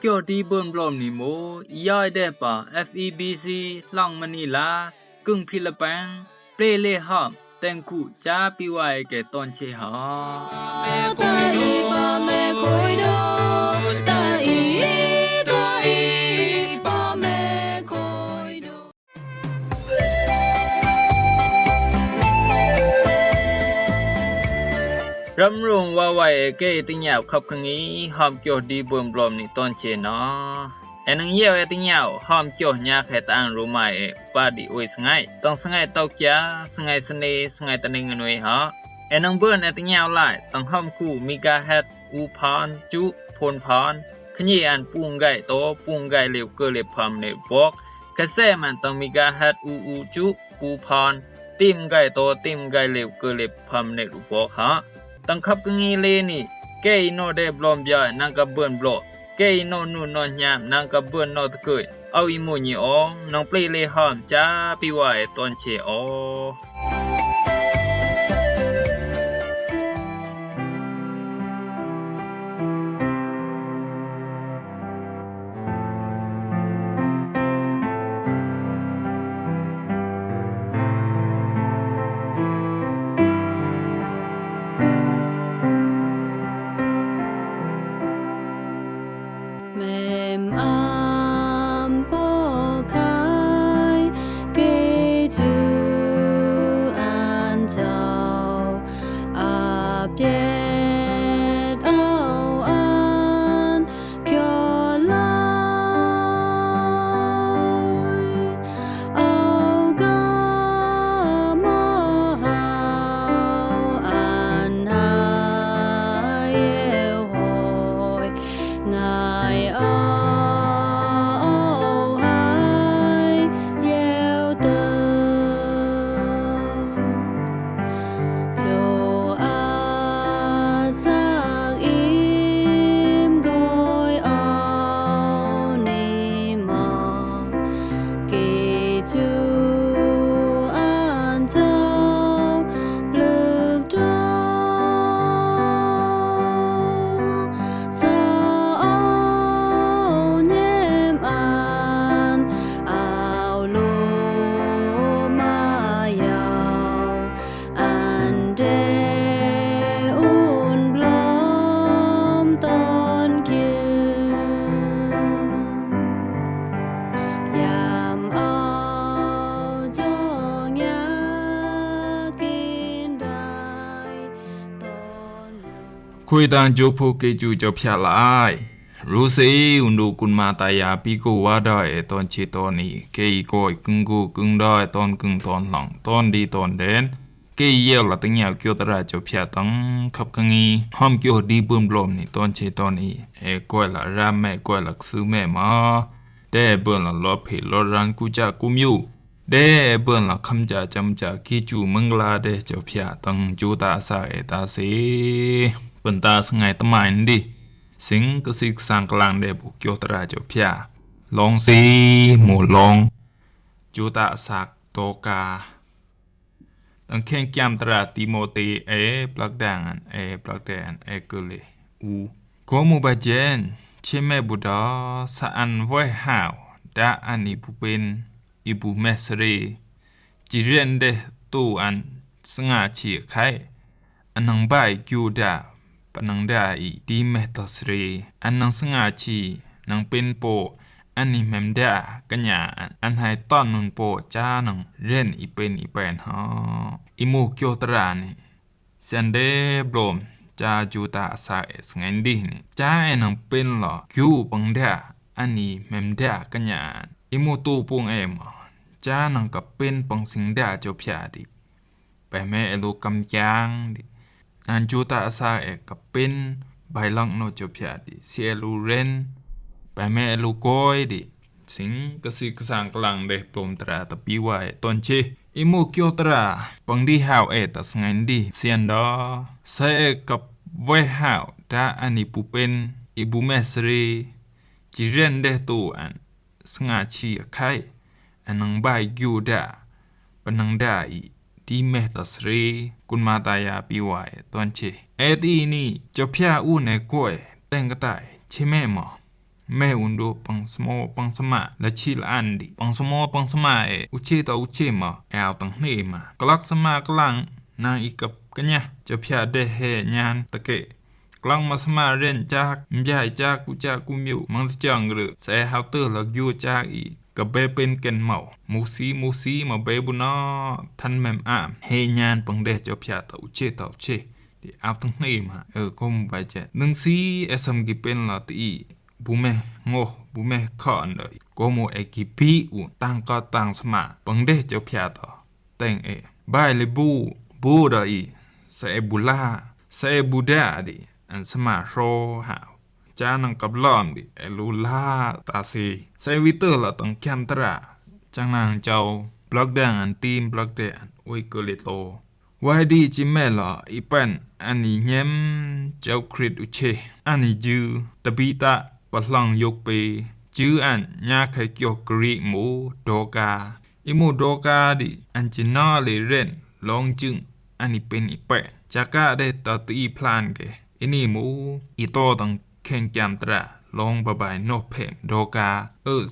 เกี่ยวดีเบิ่นบลอมนี่โมย้ายได้ป่า FEBC หลังมะนีลากึ่งฟิลิปปินส์เปรเลหอมแต่งคู่จาปิไว้แก่ตอนเชหารำรงว่าไว้เกติญาวขับคังนี้หอมเกี่ยวดีเบิ่นบลอมนี่ตอนเชเนาะแอนังเยี่ยวติญาวหอมเกี่ยวยาแค่ตางรู้ไหมปาดิโอยสงายต้องสงายตอกยาสงายสเนสงายตะนิงนวยฮะแอนังเบิ่นติญาวหลายต้องหอมคู่มิกาเฮ็ดอูพานจุพลพานขยี้อันปุงไก่โตปุงไก่เหลวเกเลพามในบอกกระแสมันต้องมิกาเฮ็ดอูจุปูพานติมไก่โตติมไก่เหลวเกเลพามในรูบอกฮะตั้งขับกังอีเลนี่เกยโนได้บลอมยานังกับเบิ่นบลอเกยโนนูนอนยามนังกับเบิ่นนอตะเกยเอาอีโมญีอองน้องเปลเลหอมจ้าปิไว้ตอนเชอคุยตางจูโพเกจูจบพยาลายรู้สิอุนดูกุนมาตายาปีกูว่าได้ตอนเชตอนนี้เกยก้อยกึ่งกูกึ่งได้ตอนกึ่งตอนหลังตอนดีตอนเด่นเกยเยี่ยวละตั้งยาวเกี่ยวตระจบพยาตังขับกังอีห้อมเกี่ยวดีบึมบลอมนี่ตอนเชตอนนี้ก้อยละรามแม่ก้อยละซื้อแม่มาได้เบิ่นละลอเพลอรันกูจะกุมอยู่ได้เบิ่นละคำจะจำจะกิจูมังลาได้จบพยาตังจูตาสาตาเสเปิ้นตาสงายตะมายนดิสิงกสิกสร้างกลางได้บุกเกี่ยวตราเจ้าพยาลองสิหมู่ลองจูตาสักโตกาตั้งแข่งแกมตราติโมเตปลักดังปลักแดนเกเลอูโกมูบาเจนเชเมบุดาสะอันไว้หาวดาอันนี้ผู้เป็นอิบุเมสเรจิเรนเดตูอันสงาเฉียไขอันนังบายกิวดาปนังดาอีดีเมตสเรอันนังสงาชีนังเป็นโปอันนี้แมมดากัญญาอันให้ต้อนนังโปจ้านังเร่นอีเป็นอีแปนฮออิมูเกียวตรานี่เซนเดบลอมจาจูตาสาสงันดีนี่จ้านังเป็นหรอคิวปังดาอันนี้แมมดากัญญาอิมูตูปุงจ้านังกับเป็นปังสิงดาเจ้าพยาดิไปแม่ลูกกำจางดิอันจูตาสากับเป็นใบลังโนเจ้าพยาดิเสียลูเรนไปแม่ลูกก้อยดิสิงกสิกสางกลางเดปลมตราตะปีไว้ตอนเชอิมูเกียวตราปังดีหาวตะสงันดีเสียนดอใส่กับไว้หาวดาอันนี้ผู้เป็นอิบุเมสรีจิเรนเดตูอันสงาชีไข่อันนังใบกิวดาปนังดาอีดีเมตสรีกุนมาตายาปีไว้ตอนเชตีนี่เจ้าพยาอู้ในก้อยแต่งกระต่ายใช่แม่หมอ แม่อุนโดปังสมอปังสมาและชิลอันดิปังสมอปังสมาอุเชตอุเชมาแอวตังเนมากลักสมากลังนางอีกับกะญะจะพยาเดเฮญานตะเกกลังมาสมาเรนจากมยายจากกุจากุมิวมังจังหรือแสเฮาเตอร์ลักยูจากอีกับเบเป็นเกนเมามูซีมาเบบุนอทันแมมอามเฮญานปังเดจะพยาตะอุเชตะอุเชดิเอาตังเนมาก็มไปเจนึงซีเอซัมกิเป็นละตีบุแม่โง่บุแม่ขอนเลยก็โมเอกิปีอุตั้งก็ตั้งสมาปังเดจะพยาตะแต่งบายเลยบูดอีเสบุลาเสบุดาดิอันสมาโรหาวจานังกับล้อมดิลูลาตาซีเซวิเตอร์ละตังแคมตราจังนางเจ้าบล็อกแดงอันทีมบล็อกแดงอุยกลิโตวายดีจิแม่ละอีปันอันนี้เย็มเจ้าคริตอุเชอันนี้จือตะบีตะปะลังยกไปจืออันยาไขเกี่ยวกรีหมูโดกาอิมูโดกาดิอันจินอเลเรนลองจึงอันนี้เป็นอีแปะจากะได้ตะตีพลานเกอินี่หมูอีโตตังแข่งแกมตราลองบะบายนอกเพมโดกา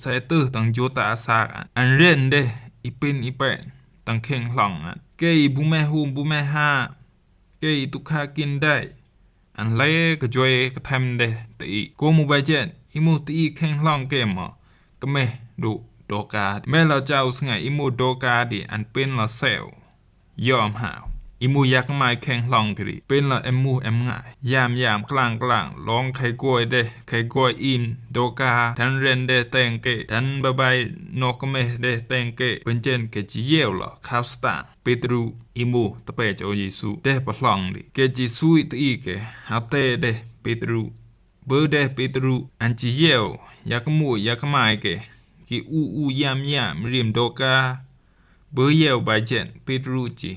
ไซเตอร์ตังโยตาซากอันเรนเดอีเป็นอีแปะตังแข่งหลังเกยบุแม่ฮูมบุแม่ฮาเกยตุคากินได้อันเลกจวยกะทำเดตีโกมูบายเจนอิมูตีแข่งหลังเกมก็แม่ดูโดกาแม่เราเจ้าสงอิมูโดกาดิอันเป็นละเซลยอมหาวอิมูยักไม้แข่งลองกรีเป็นละเอ็มง่ายยามกลางลองไขกวยเดไขกวยอินโดกาทันเรนเดแตงเกทันบะบายนอกเมเดแตงเกเป็นเจนเกจิเยวละคาวสตาเปตรูอิมูตะเปจโอเยซูเดปะลองดิเกจิซุยตอีเกฮาเตเดเปตรูเบอเดเปตรูอันจิเยวยักไม้เกกิอูยามริมโดกาเบอเยวบายเจนเปตรูจิ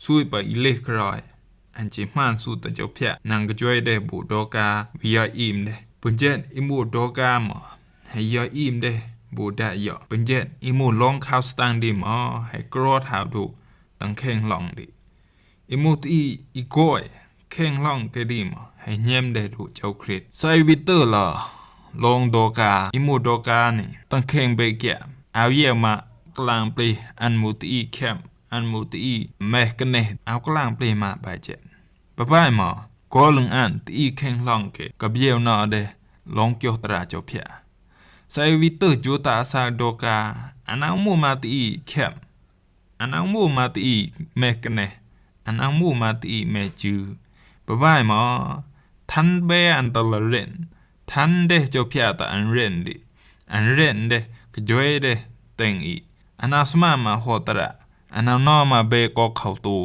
ซุยไปอิเลกรอยอันจิมานสุตะเจ้าเพียนางก็ช่วยได้บูโดกาวิยาอิมเดปุนเจนอิมูโดกามให้ยาอิมเดบูดายอปุนเจนอิมูลองคาวสตังดิมให้กรอดหาวดูตังแข่งลองดิอิมูตีอีโกยแข่งลองเกดิมให้เยี่ยมได้ดูเจ้าคริสไซวิเตอร์ละลองโดกาอิมูโดกานี่ตังแข่งเบเกียเอาเยี่ยมากลางปลีอันมูตีแคมอันมูตีแม่กันเนเอากลางเปลมาบายเจ็ดปะป้ายหมอก็ลึงอันตีแข่งลองเกกับเยวนาเดลองเกี่ยวตราเจ้าเพียไซวิเตอร์จูตาซาโดกาอันเอามูมาตีแคมอันเอามูมาตีแม่กันเนอันเอามูมาตีแม่จือปะป้ายหมอทันเบอันตละเรนทันเดเจ้าเพียตาอันเรนดิอันเรนเดกจวยเดเต็งอีอันอาสมามาโหตระอันนอมาเบก็เข้าตู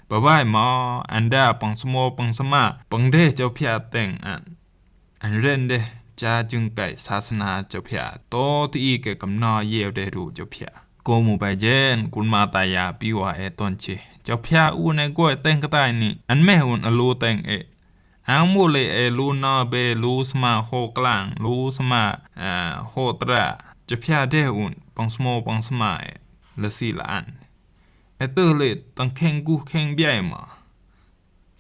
บะบายหมออันดาปังสมอปังสมาปังเดเจ้าเพียแต่งอันเรนเดจาจึงไก่ศาสนาเจ้าเพียโตที่เกกำนอเยวเดรูเจ้าเพียโกมูไปเจนกุนมาตายาปิวาตอนเจเจ้าเพียอูในก้อยแต่งกะตายนี่อันแม่หุ่นอลูแต่งอังมูเลลูนอเบลูสมาโฮกลางลูสมาโฮตระเจ้าเพียเดอุ่นปังสมอปังสมาละสีละอันเตอร์เลยตังแข่งกูแข่งใหญ่มา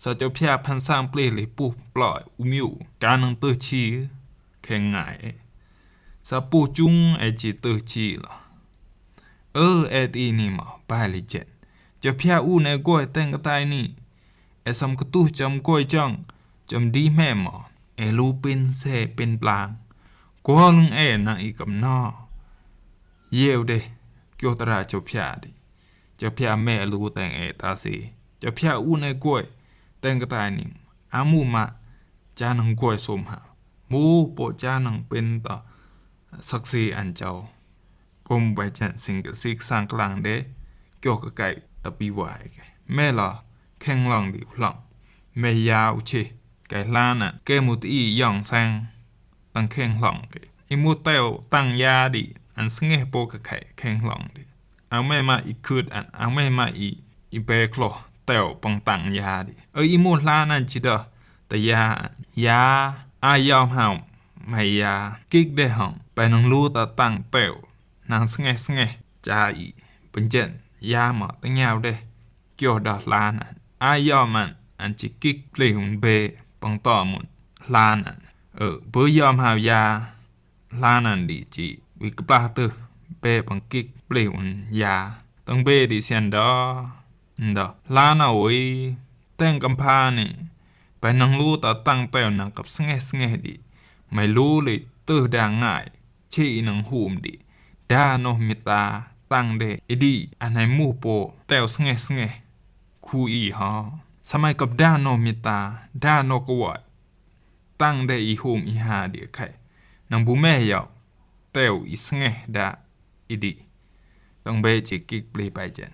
สะเจ้าเพียพันสร้างเปลเลยปูปล่อยอุมิวการนังเตอร์ชีแข่งง่ายสะปูจุงจีเตอร์ชีล่ะตีนี่มาบายเลยเจ็ดเจ้าเพียอูในก้อยแต่งกะตายนี่สำกระตู้จำก้อยจังจำดีแม่มาลูเป็นเสเป็นปลางกว่าลึงนะอีกับนอเยวเดเกี่ยวตราเจ้าเพียดิเจ้าเพียแม่รู้แต่งตาสีเจ้าเพียอูในก้อยแต่งกระตายนี่อามูมาจานังก้อยสมหามูโปจานังเป็นต่อศักดิ์ศรีอันเจ้ากมไปจันสิงกสิกสร้างกลางเดเกี่ยวกับไก่ตะปีวายแม่ละแข่งลองดิหลังแม่ยาวเชไก่ล้านเกมุตีย่องแซงตั้งแข่งหลังอิมูเตลตั้งยาดิอันสงโปกะไข่แข่งหลังดิเอาแม่มาอีกคืดเอาแม่มาอีเบคโลเตลปังตังยาดิอิมูลานั่นจิเดแต่ยอายอมเฮาไม่ยากิกได้ห้องไปนังรู้ตะตั้งเตลนางสงจาอีเป็นเจนยาหมอตั้งยาวเด้เกี่ยวดอลานอายอมันอันจิกิกเปลี่ยนเบปังต่อมุนลาน เบอยอมหายาลานันดีจิวิกปลาเตเปบังกิกเปลวนยาต้องเบดิเซียนดอลานาโอยแต่งกำพานี่ไปนังรู้ต่อตั้งแต้วนังกับสงแงดิไม่รู้เลยดาง่ายชีนังหูมดิดาโนมิตาตั้งเดอีดีอันไหนมู่โปแต้วสงแงคูอีฮอสมัยกับดาโนมิตาดาโนกวดตั้งได้อีหูมอีหาเดียไข่นังบุแม่ยาวแต้วอีสงดาอีดีต้องเบจิกิกเปลไปเจน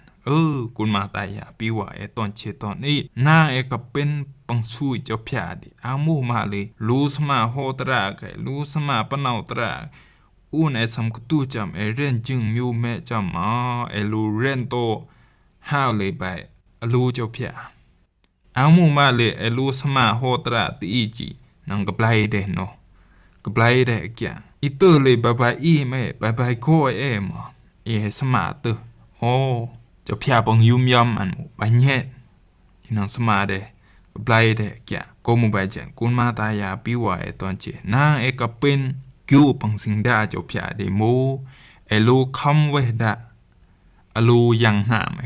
กุนมาตายาปีว่าตอนเชตอนนี้นากับเป็นปังซุยเจ้าพยาดิอามูมาเลยรู้สมาโหตราไกรู้สมาปนาวตราอุนสำกตูจำเรนจึงมิวแม่จำลูเรนโตห้าวเลยไปลูเจ้าพยาอามูมาเลยลูสมาโหตราตีจีนังกับไลเดโนกับไลเดแกอีเตอเลยบายอีแม่บายโคมสมาเตอเจ้าพยาบังยุมยอมอันหมู่ไปเฮ็ดอีนังสมาเดกับไลเดแกโกมุไปเจนกุนมาตายาปีว่าตอนเจนากับเป็นกิวปังสิงดาเจ้าพยาเดโมลูคำเวดะลูยังหาม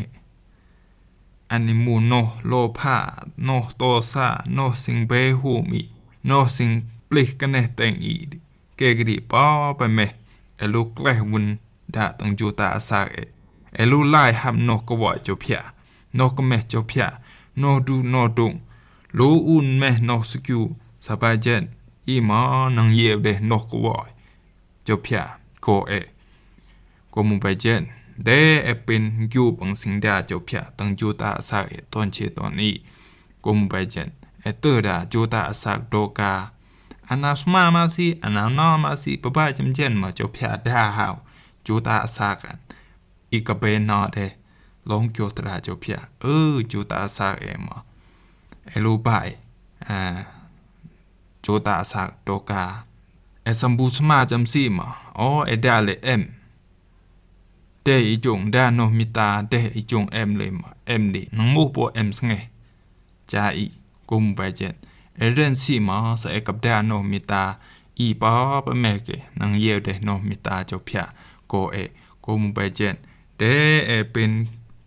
อันนี้มูโนโลภาโนโตซาโนสิงเบหูมิโนสิงปลิกกันเนแต่งอีเกกดิป้อไปแม่ลูกแกล้วุนดาตังจูตาสากลูไล่หับโนกวอยเจ้าพยาโนกแม่เจ้าพยาโนดูโนดุงลูอุนแม่โนสกิวสบายเจนอีหมอนังเยียบเดโนกวอยเจ้าพยาโกกมุไปเจนเดเป็นกิวบังสิงดาเจ้าพยาตังจูตาสากตอนเชตอนนี้กมุไปเจนเตอร์ดาจูตาสากโดกาอนาสมามาสิอนานอมาสิปะบ้าจำเจนมาเจ้าพยาดาหาวจูตาสากันอีกเบนอเดลงโยตราเจ้าพยาจูตาสากมาลูบายจูตาสากโดกาสัมบูสมาจำซีมาดาเลเดอีจงดาโนมิตาเดอีจงเลยมาดินังมูโปสงจาอีกุมไปเจนเรนซีมาใส่กับดาโนมิตาอีป้าปะแม่เกนังเยวเดโนมิตาเจ้าพยาโกมุไปเจนเดเป็น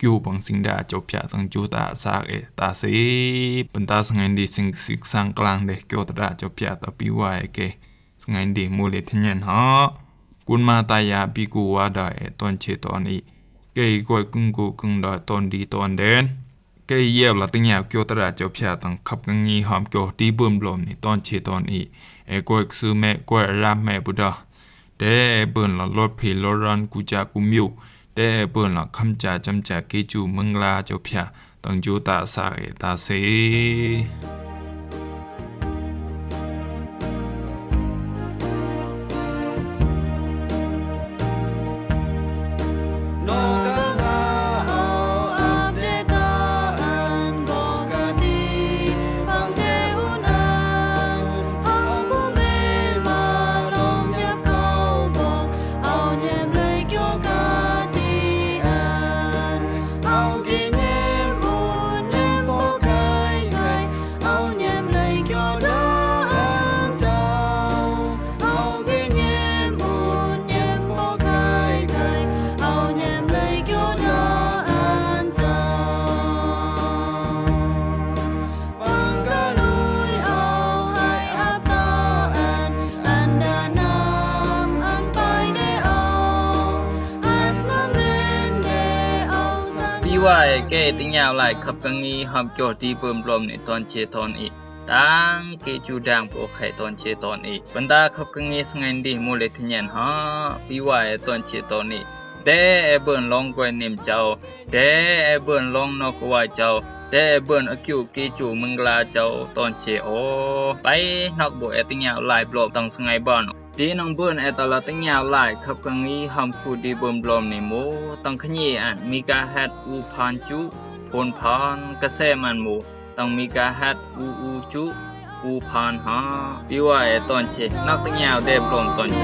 กิวบังสิงดาเจ้าพยาตังจูตาสากตาสีปันตาสงันดีสิงสิกสังกลางเดเกียวตราเจ้าพยาตาปีวายเกสงันดีมูเลทเนียนฮะกุนมาตายาปีกูว่าได้ตอนเชตอนนี้เกยกวยกึ่งกูกึ่งได้ตอนดีตอนเดนเกยเยียบละติงยาวเกียวตราเจ้าพยาตังขับกังงีหอมเกียวดีเบิ่มลมนี่ตอนเชตอนนี้กวยซื้อแม่กวยรามแม่บุดาเดเบิ่นละรถผีรถรันกูจากกูมิวเดเบิ่นละคำจาจำจากเกจูเมืองลาเจ้าพยาตังจูตาสาตาเซว่าเกติงยาวหลายขับกังงีหอมโจดีเบิ่มลมในตอนเชตอนอีกตังเกจูดังโปไข่ตอนเชตอนอีกบรรดาขับกังงีสงันดีมูเลทเนียนฮะปีว่าตอนเชตอนอีกเดเบิ่นลองกวยนิมเจ้าเดเบิ่นลองนกว่าเจ้าเดเบิ่นอคิวเกจูมึงลาเจ้าตอนเชไปนอกบ่ติงยาวหลายบลบตังสงัยบ่อนดีนังเบิ่นตลาดติงยาวหลายขับกังงีหอมคูดีเบิ่มลมในหมู่ตังขยีอันมีกาฮัดอูพานจุพนพานกระแสมันหมู่ต้องมีกาฮัดอูจุอูพานฮะปีว่าตอนเชนักติงยาวได้บลมตอนเช